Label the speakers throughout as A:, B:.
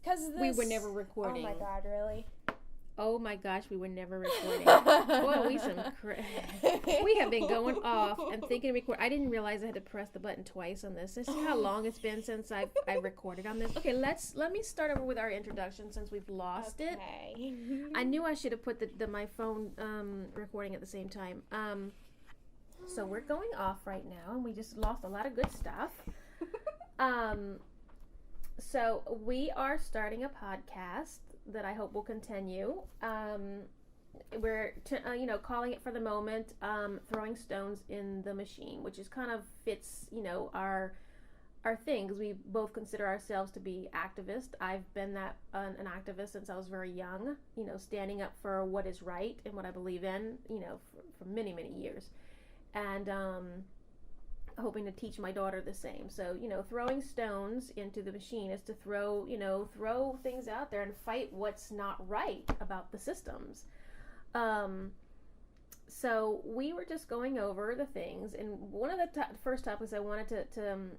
A: Because
B: we were never recording.
A: Oh my God, really?
B: Oh my gosh, we were never recording. Boy, we have been going off and thinking record. I didn't realize I had to press the button twice on this. See how long it's been since I recorded on this. Okay, let me start over with our introduction since we've lost it. I knew I should have put my phone recording at the same time. So we're going off right now, and we just lost a lot of good stuff. So we are starting a podcast that I hope will continue. We're calling it for the moment Throwing Stones in the Machine, which is kind of fits our thing, because we both consider ourselves to be activists. I've been an activist since I was very young, standing up for what is right and what I believe in, for many, many years. And hoping to teach my daughter the same. So, throwing stones into the machine is to throw things out there and fight what's not right about the systems. So we were just going over the things, and one of the first topics I wanted to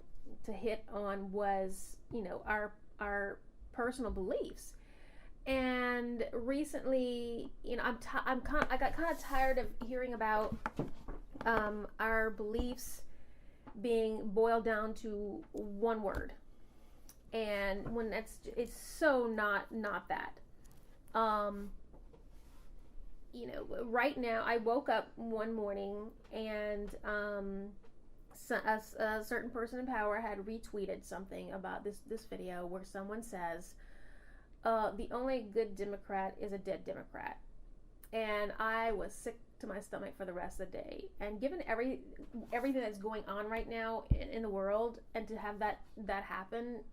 B: hit on was, our personal beliefs. And recently, I got kind of tired of hearing about our beliefs being boiled down to one word, and when it's so not that. Right now I woke up one morning and a certain person in power had retweeted something about this video where someone says the only good Democrat is a dead Democrat. And I was sick to my stomach for the rest of the day. And given everything that's going on right now in the world, and to have that happen,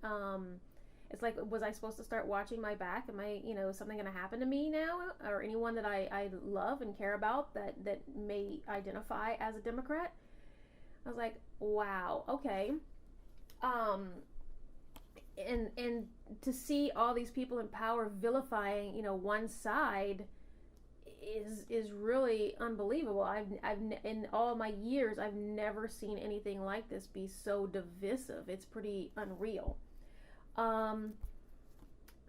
B: it's like, was I supposed to start watching my back? Am I, something going to happen to me now, or anyone that I love and care about that may identify as a Democrat? I was like, wow, okay. And to see all these people in power vilifying, one side is really unbelievable. I've in all my years, I've never seen anything like this be so divisive. It's pretty unreal.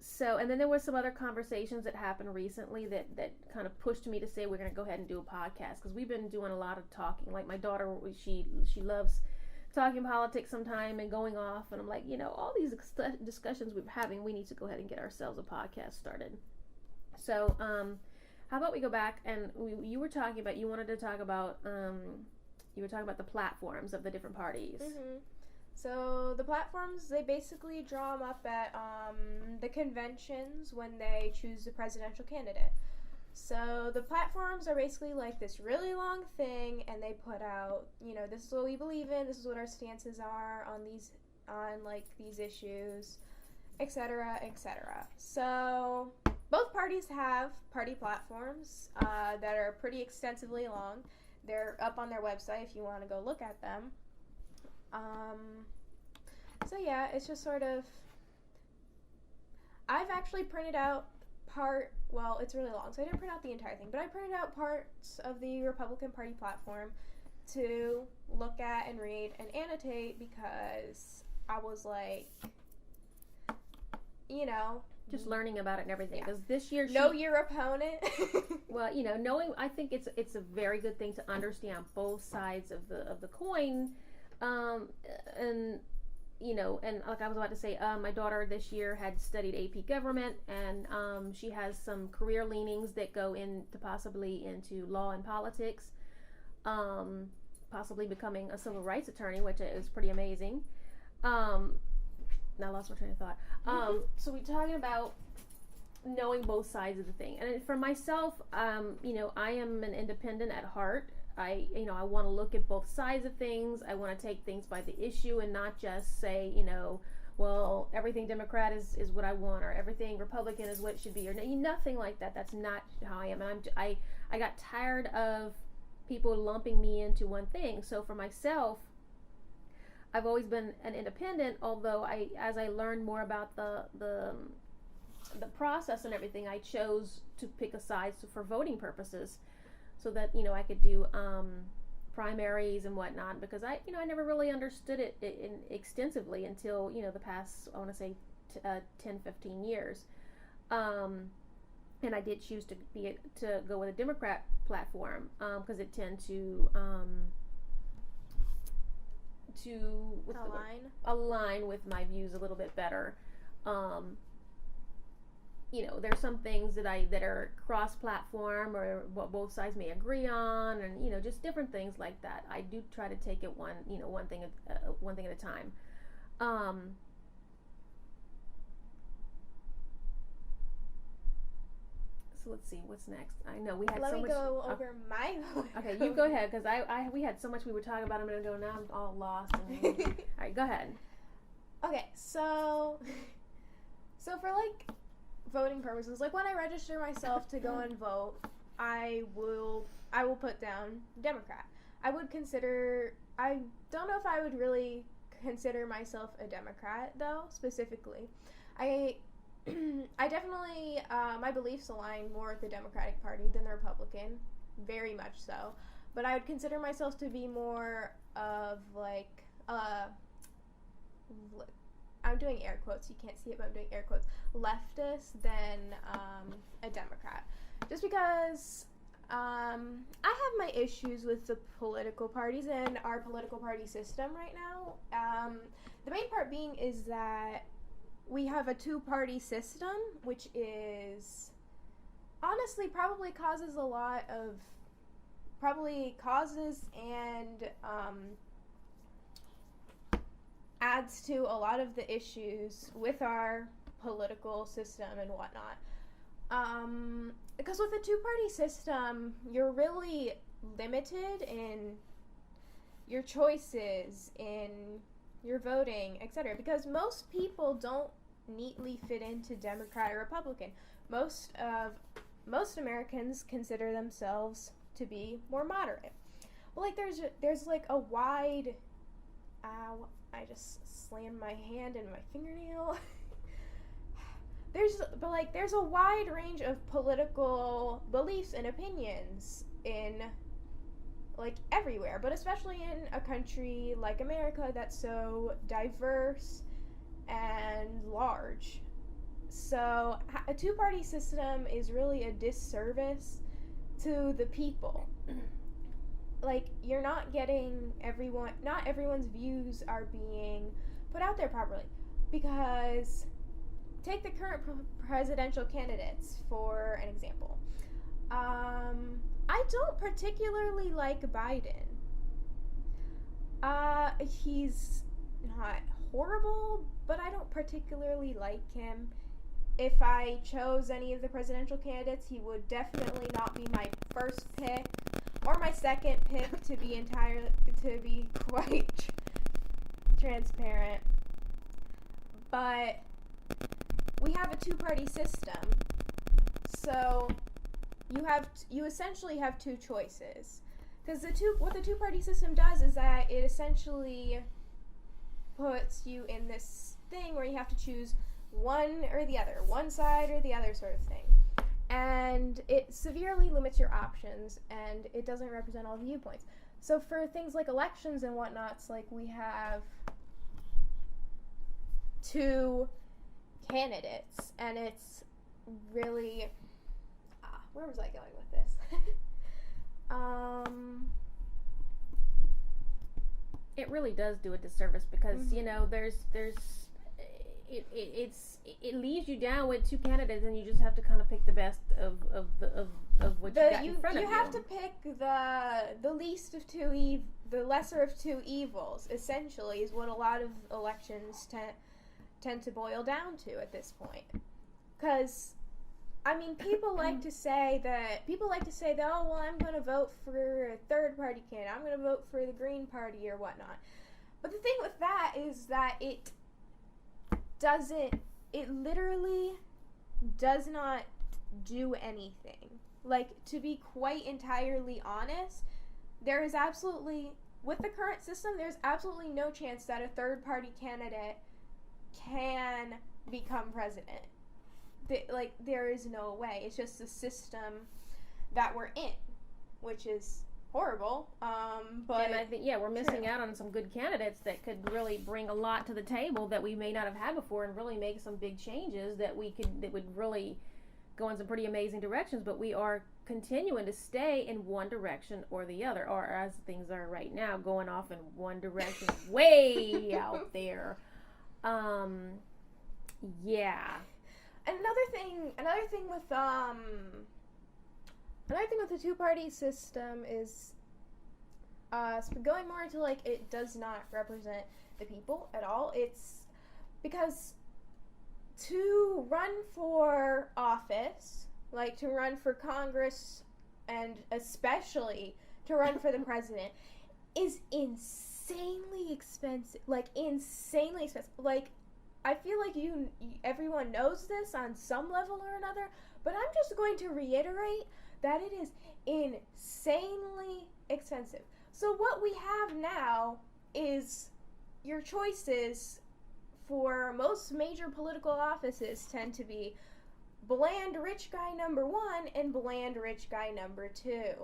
B: So, and then there was some other conversations that happened recently that kind of pushed me to say we're going to go ahead and do a podcast, because we've been doing a lot of talking. Like my daughter, she loves talking politics sometime and going off, and I'm like, all these discussions we're having, we need to go ahead and get ourselves a podcast started. So, how about we go back and you wanted to talk about the platforms of the different parties.
A: Mm-hmm. So the platforms, they basically draw them up at the conventions when they choose the presidential candidate. So the platforms are basically like this really long thing, and they put out, this is what we believe in, this is what our stances are on these issues, etc., etc. So both parties have party platforms that are pretty extensively long. They're up on their website if you want to go look at them. So yeah, it's just sort of, I've actually printed out it's really long, so I didn't print out the entire thing, but I printed out parts of the Republican Party platform to look at and read and annotate, because I was like,
B: just learning about it and everything, because this year
A: know your opponent.
B: Well, knowing, I think it's a very good thing to understand both sides of the coin, and like I was about to say, my daughter this year had studied AP government, and she has some career leanings that go possibly into law and politics, possibly becoming a civil rights attorney, which is pretty amazing. Now I lost my train of thought. So we're talking about knowing both sides of the thing. And for myself, I am an independent at heart. I want to look at both sides of things. I want to take things by the issue and not just say, well, everything Democrat is what I want, or everything Republican is what it should be, or nothing like that. That's not how I am. And I got tired of people lumping me into one thing. So for myself, I've always been an independent, although as I learned more about the process and everything, I chose to pick a side for voting purposes, so that I could do primaries and whatnot, because I never really understood it extensively until, the past, I want to say, 10, 15 years. And I did choose to go with a Democrat platform, because it tend to align with my views a little bit better. There's some things that are cross-platform, or what both sides may agree on, and just different things like that. I do try to take it one thing at a time. So let's see what's next. I know we had
A: Let
B: so
A: me
B: much.
A: go over my.
B: Okay, you go ahead, because we had so much we were talking about a minute ago. Now I'm all lost. All right, go ahead.
A: Okay, so for like voting purposes, like when I register myself to go and vote, I will put down Democrat. I don't know if I would really consider myself a Democrat though, specifically. I definitely, my beliefs align more with the Democratic Party than the Republican, very much so. But I would consider myself to be more of like, I'm doing air quotes, you can't see it, but I'm doing air quotes, leftist than a Democrat. Just because I have my issues with the political parties and our political party system right now. The main part being is that we have a two-party system, which is honestly probably causes and adds to a lot of the issues with our political system and whatnot. Because with a two-party system, you're really limited in your choices, in your voting, etc. Because most people don't neatly fit into Democrat or Republican. Most Americans consider themselves to be more moderate. Well, like there's like a wide. Ow! I just slammed my hand in my fingernail. There's a wide range of political beliefs and opinions in like everywhere, but especially in a country like America that's so diverse and large. So a two-party system is really a disservice to the people. Like, you're not getting not everyone's views are being put out there properly. Because take the current presidential candidates for an example. I don't particularly like Biden. He's not horrible, but I don't particularly like him. If I chose any of the presidential candidates, he would definitely not be my first pick or my second pick, to be quite transparent. But we have a two-party system, so you essentially have two choices. Because what the two-party system does is that it essentially puts you in this thing where you have to choose one or the other, one side or the other sort of thing. And it severely limits your options, and it doesn't represent all viewpoints. So for things like elections and whatnots, like we have two candidates, and it's really where was I going with this?
B: It really does do a disservice, because it leaves you down with two candidates, and you just have to kind of pick the best of what you got in front of you.
A: You have to pick the least of the lesser of two evils. Essentially, is what a lot of elections tend to boil down to at this point. Because people like to say that, oh, well, I'm going to vote for a third party candidate. I'm going to vote for the Green Party or whatnot. But the thing with that is that it literally does not do anything. Like, to be quite entirely honest, with the current system, there's absolutely no chance that a third party candidate can become president. There is no way. It's just the system that we're in, which is horrible. But
B: and I think we're missing out on some good candidates that could really bring a lot to the table that we may not have had before, and really make some big changes that would really go in some pretty amazing directions. But we are continuing to stay in one direction or the other, or as things are right now, going off in one direction, way out there. Yeah.
A: Another thing with the two-party system is going more into like it does not represent the people at all. It's because to run for office, like to run for Congress and especially to run for the president, is insanely expensive. Like insanely expensive. Like I feel like everyone knows this on some level or another, but I'm just going to reiterate that it is insanely expensive. So what we have now is your choices for most major political offices tend to be bland rich guy number 1 and bland rich guy number 2.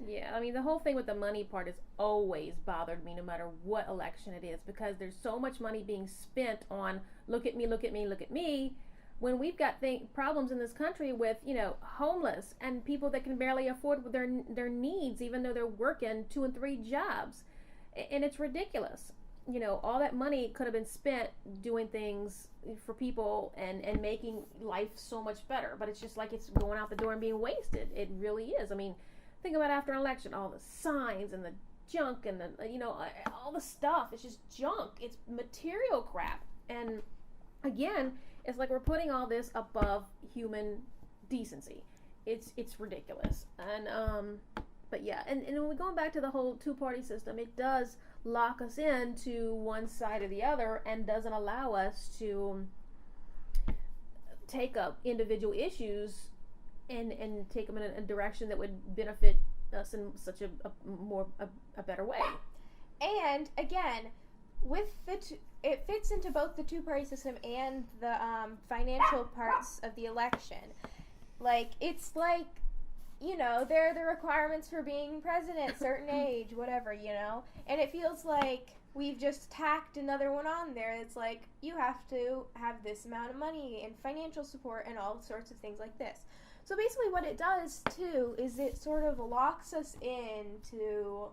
B: Yeah, I mean, the whole thing with the money part has always bothered me no matter what election it is, because there's so much money being spent on look at me, look at me, look at me, when we've got problems in this country with, homeless and people that can barely afford their needs even though they're working 2 and 3 jobs. And it's ridiculous. All that money could have been spent doing things for people and making life so much better, but it's just like it's going out the door and being wasted. It really is. I mean, think about after an election, all the signs and the junk and all the stuff. It's just junk. It's material crap. And again, it's like we're putting all this above human decency. It's ridiculous. And but yeah, and when we're going back to the whole two-party system, it does lock us into one side or the other and doesn't allow us to take up individual issues and take them in a direction that would benefit us in such a better way.
A: And again, with it fits into both the two-party system and the financial parts of the election. Like, it's like, there are the requirements for being president, certain age, whatever, and it feels like we've just tacked another one on there. It's like, you have to have this amount of money and financial support and all sorts of things like this. So basically what it does, too, is it sort of locks us into...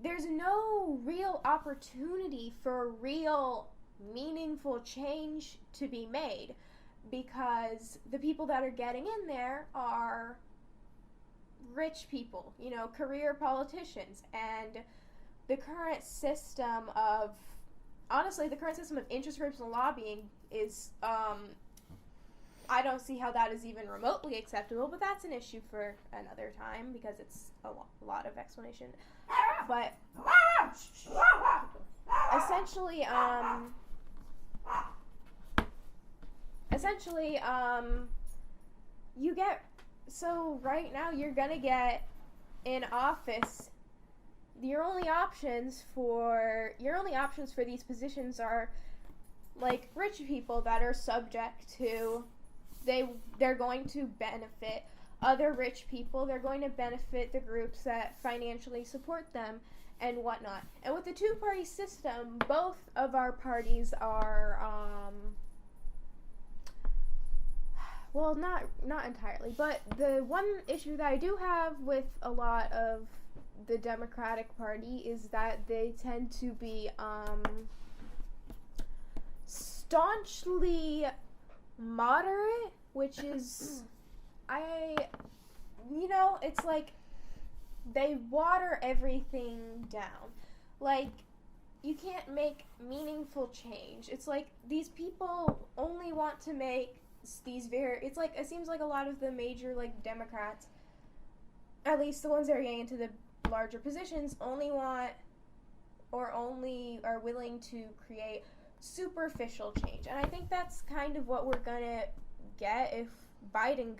A: There's no real opportunity for real, meaningful change to be made because the people that are getting in there are rich people, career politicians. And the current system of interest groups and lobbying is... I don't see how that is even remotely acceptable, but that's an issue for another time because it's a lot of explanation. But essentially, you get, so right now you're gonna get in office, your only options for these positions are like rich people that are subject to, they're going to benefit other rich people. They're going to benefit the groups that financially support them and whatnot. And with the two-party system, both of our parties are, well, not entirely, but the one issue that I do have with a lot of the Democratic Party is that they tend to be staunchly moderate, which is, it's like they water everything down. Like, you can't make meaningful change. It's like these people only want to make these it seems like a lot of the major, like, Democrats, at least the ones that are getting into the larger positions, only want or only are willing to create superficial change. And I think that's kind of what we're gonna get if Biden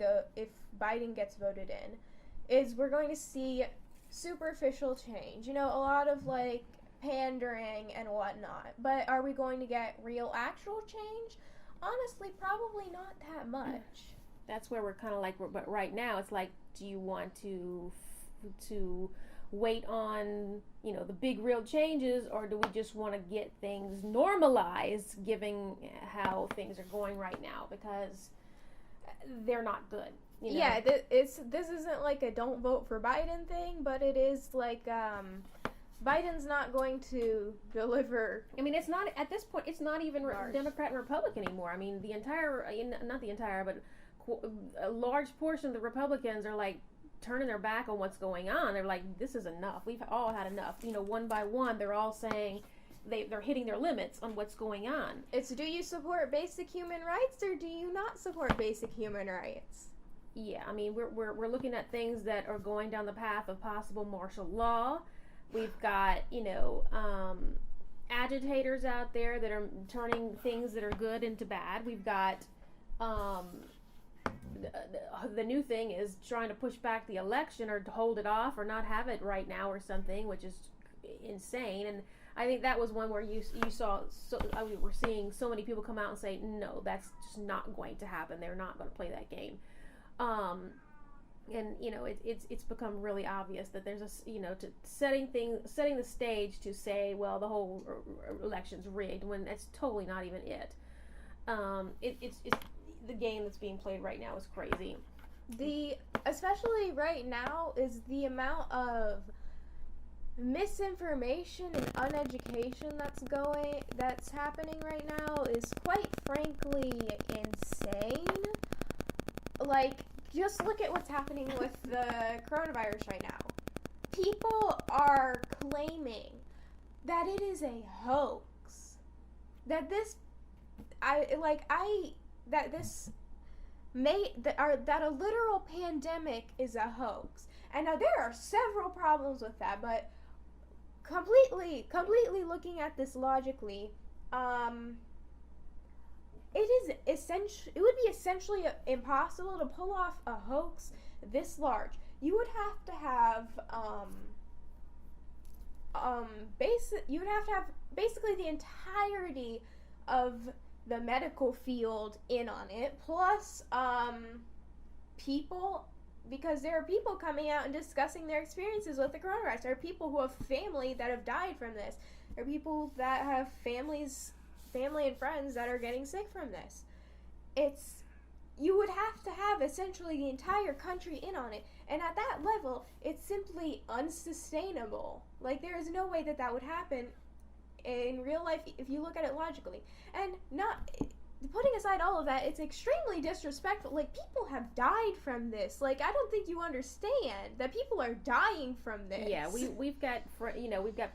A: gets voted in, is we're going to see superficial change, a lot of like pandering and whatnot. But are we going to get real actual change? Honestly, probably not that much.
B: That's where we're kind of like, but right now it's like, do you want to to wait on, the big real changes, or do we just want to get things normalized given how things are going right now, because they're not good.
A: Yeah, this isn't like a don't vote for Biden thing, but it is like Biden's not going to deliver.
B: I mean, it's not, at this point, it's not even Democrat and Republican anymore. I mean, not the entire, but a large portion of the Republicans are like turning their back on what's going on. They're like, this is enough. We've all had enough. One by one, they're all saying they're hitting their limits on what's going on.
A: It's, do you support basic human rights or do you not support basic human rights?
B: Yeah, I mean, we're looking at things that are going down the path of possible martial law. We've got, agitators out there that are turning things that are good into bad. We've got, the new thing is trying to push back the election or to hold it off or not have it right now or something, which is insane. And I think that was one where you saw, we're seeing so many people come out and say, no, that's just not going to happen. They're not going to play that game. And it's become really obvious that there's setting the stage to say, well, the whole election's rigged, when that's totally not even it. It's the game that's being played right now is crazy.
A: Especially right now, is the amount of misinformation and uneducation that's happening right now is quite frankly insane. Like, just look at what's happening with the coronavirus right now. People are claiming that it is a hoax. That a literal pandemic is a hoax. And now there are several problems with that, but completely looking at this logically, it would be essentially impossible to pull off a hoax this large. You would have to have basically the entirety of the medical field in on it, plus people, because there are people coming out and discussing their experiences with the coronavirus. There are people who have family that have died from this. There are people that have family and friends that are getting sick from this. You would have to have essentially the entire country in on it, and at that level, it's simply unsustainable. Like, there is no way that would happen in real life if you look at it logically. And not putting aside all of that, it's extremely disrespectful. Like, people have died from this. Like, I don't think you understand that people are dying from this.
B: Yeah, we've got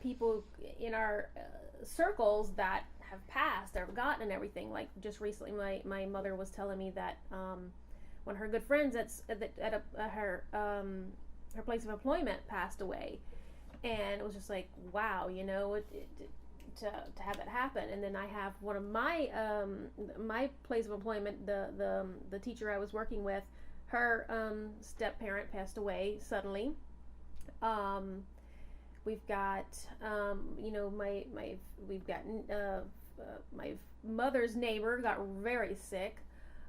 B: people in our circles that have passed or have gotten and everything. Like, just recently, my mother was telling me that one of her good friends at her place of employment passed away, and it was just like, wow, to have it happen. And then I have one of my my place of employment, the teacher I was working with, her step parent passed away suddenly. We've got my mother's neighbor got very sick.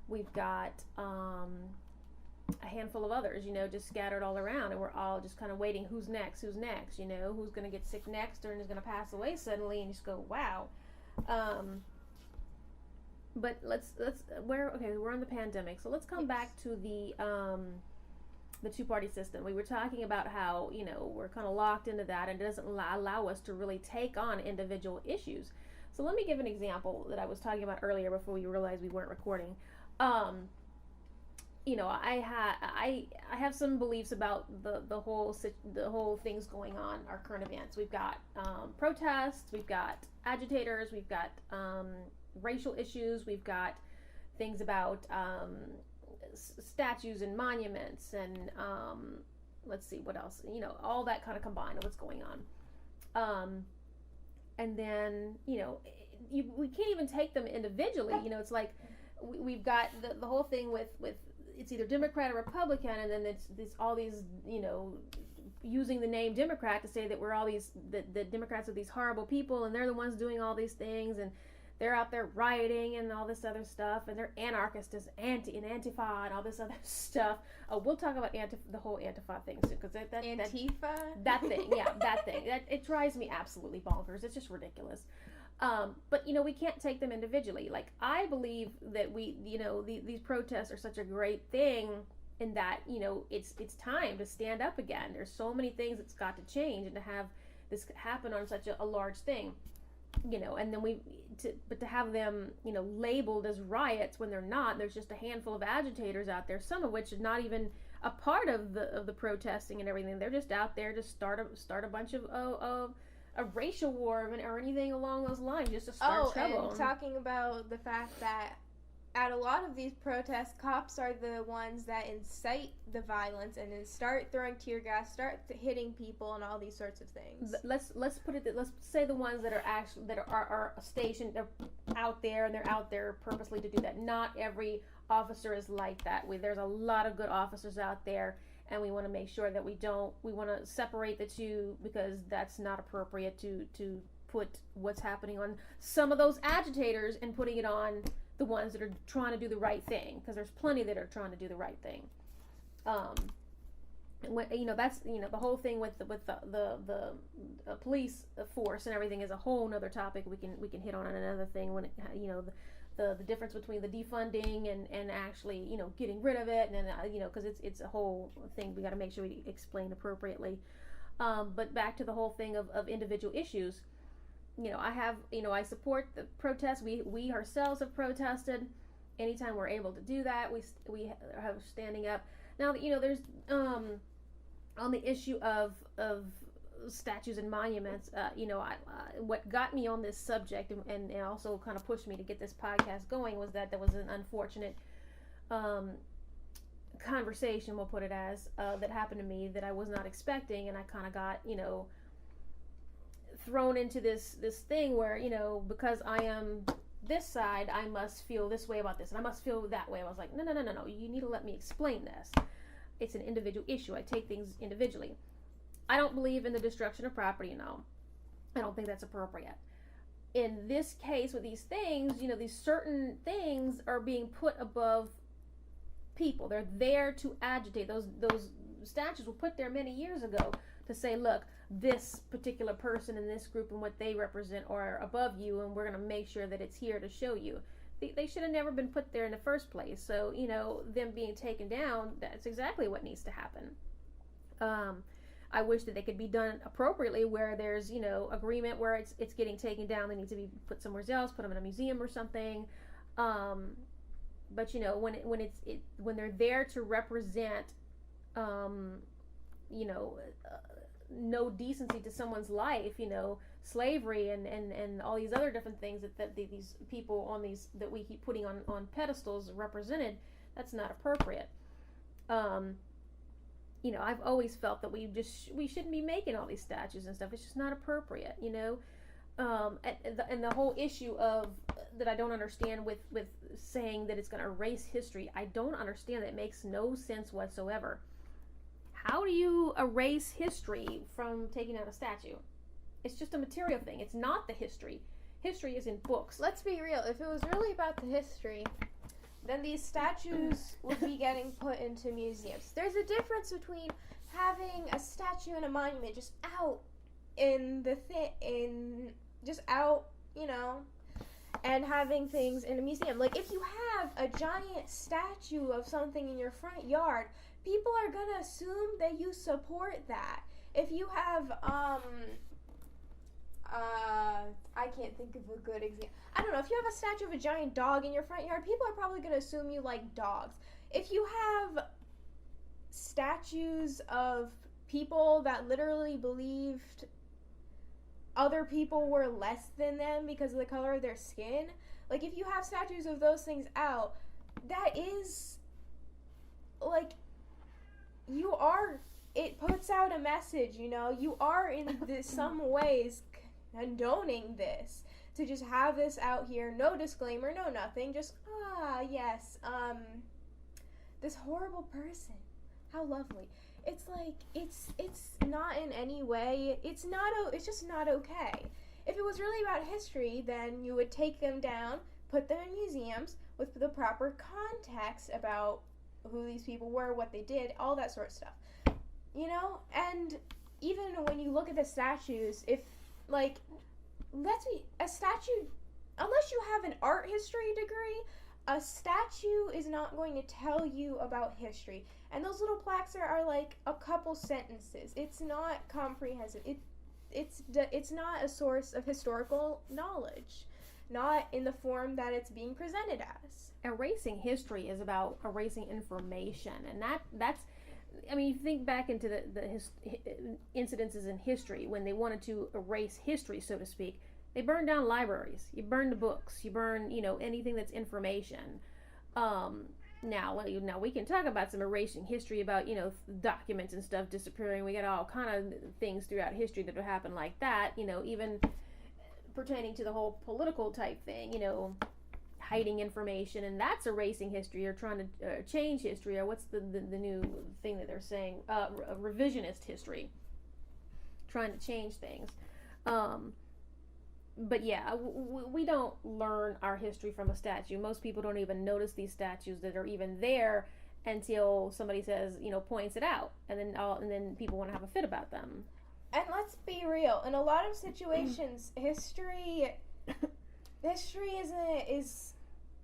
B: We've got a handful of others, just scattered all around, and we're all just kind of waiting. Who's next? Who's going to get sick next, or is going to pass away suddenly, and just go, wow. But we're on the pandemic, so let's come back to the two-party system. We were talking about how, we're kind of locked into that, and it doesn't allow us to really take on individual issues. So let me give an example that I was talking about earlier before we realized we weren't recording. I have some beliefs about the whole things going on, our current events. We've got protests, we've got agitators, we've got racial issues, we've got things about statues and monuments, and let's see what else. All that kind of combined of what's going on. And then we can't even take them individually. It's like we've got the whole thing with it's either Democrat or Republican, and then it's all these, using the name Democrat to say that we're all these, the Democrats are these horrible people, and they're the ones doing all these things, and they're out there rioting and all this other stuff, and they're anarchists as Antifa and all this other stuff. Oh, we'll talk about the whole Antifa thing soon, because that thing, it drives me absolutely bonkers. It's just ridiculous. But we can't take them individually. Like, I believe that these protests are such a great thing, in that it's time to stand up again. There's so many things that's got to change, and to have this happen on such a large thing, and then to have them labeled as riots when they're not. There's just a handful of agitators out there, some of which are not even a part of the protesting and everything. They're just out there to start a bunch of a racial war or anything along those lines, just to start trouble.
A: And talking about the fact that at a lot of these protests, cops are the ones that incite the violence and then start throwing tear gas, start hitting people, and all these sorts of things.
B: Let's say the ones that are stationed, they're out there, and they're out there purposely to do that. Not every officer is like that. There's a lot of good officers out there, and we want to make sure that we want to separate the two, because that's not appropriate to put what's happening on some of those agitators and putting it on the ones that are trying to do the right thing, because there's plenty that are trying to do the right thing. That's the whole thing with the police force and everything is a whole nother topic we can hit on another thing, when the difference between the defunding and actually getting rid of it, and then because it's a whole thing we got to make sure we explain appropriately. But back to the whole thing of individual issues. I support the protests. We ourselves have protested. Anytime we're able to do that, we have standing up. Now, there's on the issue of statues and monuments. What got me on this subject and also kind of pushed me to get this podcast going was that there was an unfortunate conversation, we'll put it as, that happened to me that I was not expecting, and I kind of got thrown into this thing where because I am this side, I must feel this way about this, and I must feel that way. I was like, no, you need to let me explain this. It's an individual issue. I take things individually. I don't believe in the destruction of property. No, I don't think that's appropriate. In this case, with these things, these certain things are being put above people. They're there to agitate. Those statues were put there many years ago to say, look, this particular person in this group and what they represent are above you, and we're going to make sure that it's here to show you. They should have never been put there in the first place. So, them being taken down, that's exactly what needs to happen. I wish that they could be done appropriately, where there's, agreement where it's getting taken down. They need to be put somewhere else, put them in a museum or something. But, when they're there to represent, no decency to someone's life, slavery and all these other different things that these people that we keep putting on pedestals represented, that's not appropriate. I've always felt that we shouldn't be making all these statues and stuff. It's just not appropriate, and the whole issue of that I don't understand with saying that it's going to erase history. I don't understand that. It makes no sense whatsoever. How do you erase history from taking out a statue? It's just a material thing. It's not the history. History is in books.
A: Let's be real. If it was really about the history, then these statues would be getting put into museums. There's a difference between having a statue and a monument just out and having things in a museum. Like, if you have a giant statue of something in your front yard, people are gonna assume that you support that. If you have, I can't think of a good example. I don't know, if you have a statue of a giant dog in your front yard, people are probably gonna assume you like dogs. If you have statues of people that literally believed other people were less than them because of the color of their skin, like, if you have statues of those things out, that is, like, it puts out a message, you are in some ways condoning this, to just have this out here, no disclaimer, no nothing, just, yes, this horrible person, how lovely. It's like, it's not in any way, it's just not okay. if it was really about history, then you would take them down, put them in museums with the proper context about who these people were, what they did, all that sort of stuff. And even when you look at the statues, if, a statue, unless you have an art history degree, a statue is not going to tell you about history. And those little plaques are like a couple sentences. It's not comprehensive. It's not a source of historical knowledge, not in the form that it's being presented as.
B: Erasing history is about erasing information, and that's. I mean, you think back into the incidences in history when they wanted to erase history, so to speak. They burn down libraries. You burn the books. You burn, anything that's information. Now we can talk about some erasing history about, documents and stuff disappearing. We got all kind of things throughout history that have happened like that, even pertaining to the whole political type thing, hiding information, and that's erasing history or trying to change history, or what's the new thing that they're saying, revisionist history, trying to change things. But yeah, we don't learn our history from a statue. Most people don't even notice these statues that are even there until somebody says, points it out, and then people want to have a fit about them.
A: And let's be real, in a lot of situations, history is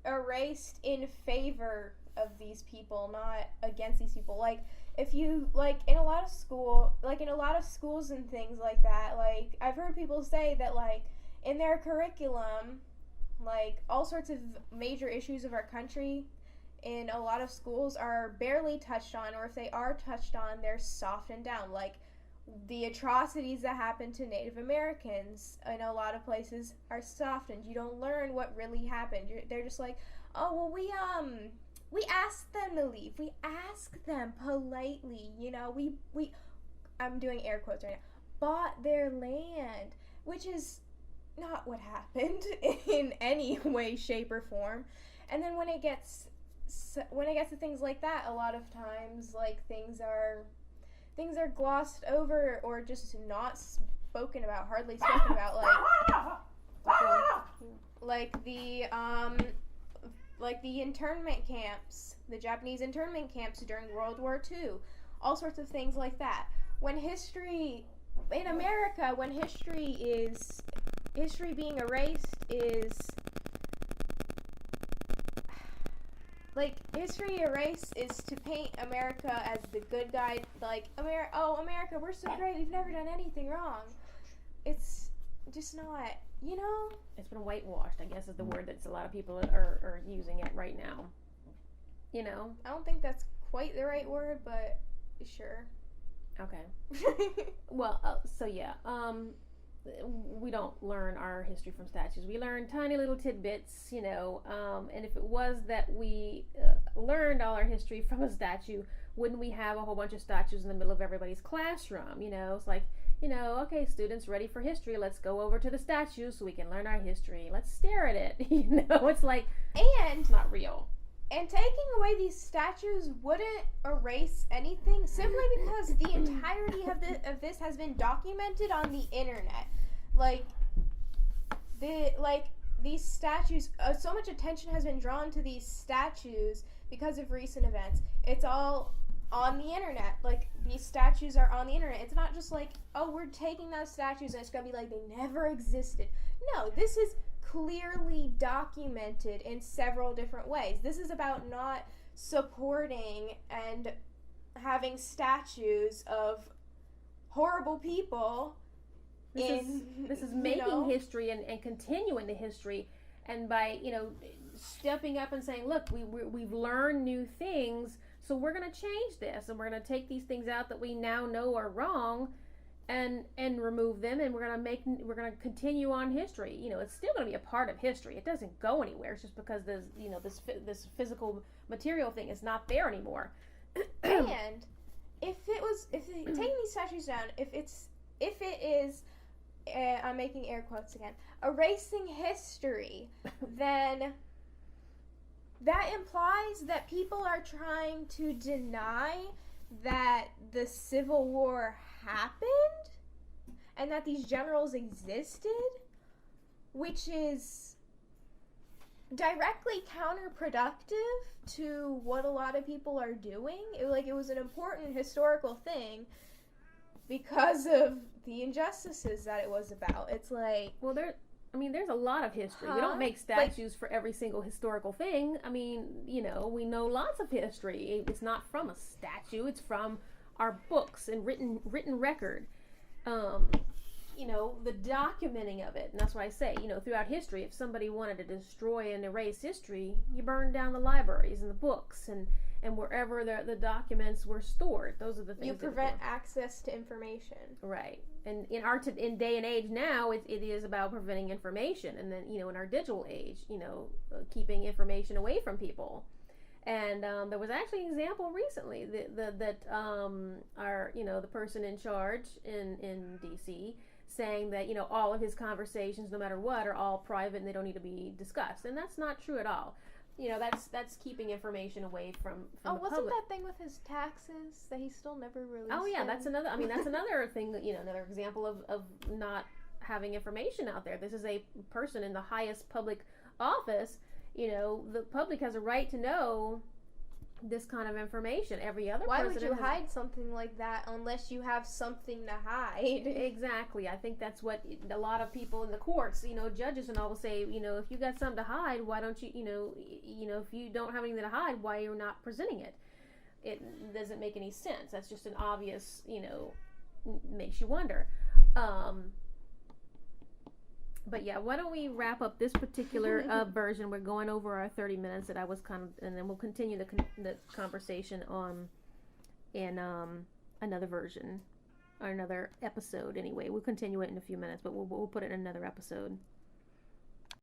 A: erased in favor of these people, not against these people. Like, if you, in a lot of schools and things like that, I've heard people say that, in their curriculum, all sorts of major issues of our country in a lot of schools are barely touched on, or if they are touched on, they're softened down. The atrocities that happen to Native Americans in a lot of places are softened. You don't learn what really happened. They're just like, oh, well, we asked them to leave. We asked them politely, we I'm doing air quotes right now, bought their land, which is not what happened in any way, shape, or form. And then when it gets to things like that, a lot of times, things are glossed over or just not spoken about, hardly spoken about, the internment camps, the Japanese internment camps during World War II, all sorts of things like that. When history in America, when history being erased is history erased is to paint America as the good guy, America, we're so great, we've never done anything wrong. It's just not,
B: It's been whitewashed, I guess, is the word that a lot of people are using it right now.
A: I don't think that's quite the right word, but sure.
B: Okay. Well, so yeah, we don't learn our history from statues. We learn tiny little tidbits, and if it was that we learned all our history from a statue, wouldn't we have a whole bunch of statues in the middle of everybody's classroom? It's like, okay, students ready for history, let's go over to the statue so we can learn our history. Let's stare at it. It's like, and it's not real.
A: And taking away these statues wouldn't erase anything, simply because the entirety of this has been documented on the internet. These statues, so much attention has been drawn to these statues because of recent events. It's all on the internet. These statues are on the internet. It's not just oh, we're taking those statues and it's gonna be like they never existed. No, this is clearly documented in several different ways. This is about not supporting and having statues of horrible people.
B: This is making history and continuing the history, and by stepping up and saying, look, we've learned new things, so we're going to change this, and we're going to take these things out that we now know are wrong, and remove them, and we're going to continue on history. It's still going to be a part of history. It doesn't go anywhere. It's just because there's this physical material thing is not there anymore.
A: And if taking these statues down, if it is I'm making air quotes again, erasing history, then that implies that people are trying to deny that the Civil War happened and that these generals existed, which is directly counterproductive to what a lot of people are doing. It was an important historical thing because of the injustices that it was about. It's like,
B: well, there's a lot of history. We don't make statues for every single historical thing. I mean, we know lots of history. It's not from a statue. It's from our books and written record. The documenting of it. And that's what I say, throughout history, if somebody wanted to destroy and erase history, you burn down the libraries and the books and wherever the documents were stored. Those are the things.
A: You prevent access to information.
B: Right. And in day and age now, it is about preventing information. And then, in our digital age, keeping information away from people. And there was actually an example recently that our, the person in charge in DC saying that, all of his conversations, no matter what, are all private and they don't need to be discussed. And that's not true at all. That's keeping information away from the public.
A: Wasn't that thing with his taxes that he still never released?
B: Oh, yeah, that's another thing, another example of not having information out there. This is a person in the highest public office. The public has a right to know this kind of information. Every other
A: Why would you hide something like that unless you have something to hide?
B: Exactly. I think that's what a lot of people in the courts, judges and all will say, if you got something to hide, why don't you, if you don't have anything to hide, why you're not presenting it? It doesn't make any sense. That's just an obvious, makes you wonder. But yeah, why don't we wrap up this particular version? We're going over our 30 minutes that I was and then we'll continue the conversation in another version or another episode. Anyway, we'll continue it in a few minutes, but we'll put it in another episode.